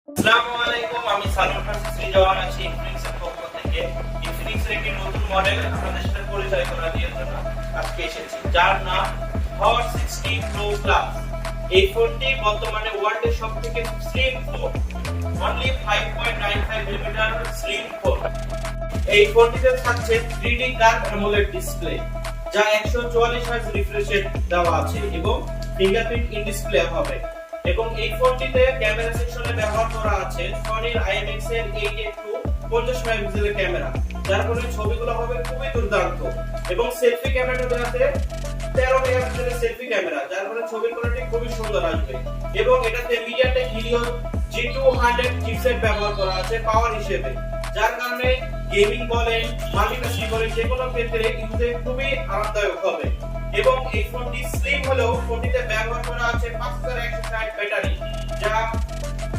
আসসালামু আলাইকুম, আমি সালমান ফারসি জওয়ান আছি ইনফিনিক্স এর পক্ষ থেকে। ইনফিনিক্স এর একটি নতুন মডেল আপনাদের সাথে পরিচয় করা দিয়ে জন্য আজকে এসেছি, যার নাম হট 60 প্রো প্লাস। এই ফোনটি বর্তমানে ওয়ার্ল্ডের সবথেকে slim phone, only 5.95 millimetre slim phone. এই ফোনটিতে থাকছে 3D কার্ভ অ্যামোলেড ডিসপ্লে, যা 144 হার্জ রিফ্রেশ রেট দেওয়া আছে এবং ফিঙ্গারপ্রিন্ট ইন ডিসপ্লে হবে। এবং এই ফোনটিতে ক্যামেরা সেকশনে ব্যবহার করা আছে সনির IMX এর 882 50 মেগাপিক্সেলের ক্যামেরা, যার ফলে ছবিগুলো হবে খুবই দুর্দান্ত। এবং সেলফি ক্যামেরাটা আছে 13 মেগাপিক্সেলের সেলফি ক্যামেরা, যার ফলে ছবির কোয়ালিটি খুবই সুন্দর আসবে। এবং এটাতে MediaTek Helio G200 চিপসেট ব্যবহার করা আছে পাওয়ার হিসেবে, যার কারণে গেমিং বলেন, মাল্টিটাস্কিং বলেন, যে কোনো ক্ষেত্রে ইউজে খুবই আরামদায়ক হবে। এবং এই ফোনটি স্লিম হলেও ফোনটিতে ব্যবহার করা আছে 5160 ব্যাটারি, যা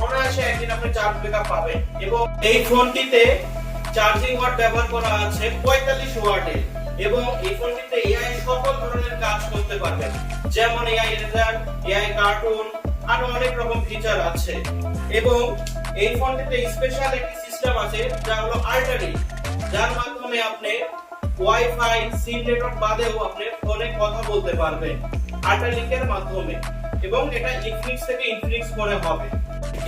অনায়াসে একদিন আপনি চার্জ ব্যাকআপ পাবেন। এবং এই ফোনটিতে চার্জিং ওয়াট ব্যবহার করা আছে 45 ওয়াটের। এবং এই ফোনটিতে AI সকল ধরনের কাজ করতে পারবেন, যেমন AI এরেজার, AI কার্টুন, আরো অনেক রকম ফিচার আছে। এবং এই ফোনটিতে স্পেশাল একটি সিস্টেম আছে, যা হলো আল্টারনেট, যার মাধ্যমে আপনি ওয়াইফাই সিম নেটওয়ার্ক বাদেও আপনি ফোনে কথা বলতে পারবেন আল্টারলিংকের মাধ্যমে। এবং এটা ইনফিনিক্স থেকে ইনফিনিক্স ফোনে হবে।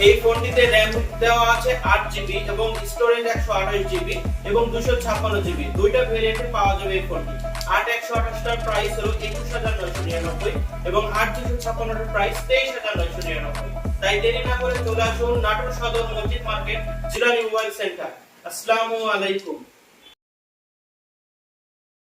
এই ফোনটিতে RAM দেওয়া আছে 8GB এবং স্টোরেজ 128GB এবং 256GB, দুইটা ভেরিয়েন্টে পাওয়া যাবে এই ফোনটি। 8128 টার প্রাইস হলো 21999 এবং 8256 টার প্রাইস 23999। তাই দেরি না করে চলে আসুন নাটোর সদর মসজিদ মার্কেট জিলানি মোবাইল সেন্টার। আসসালামু আলাইকুম।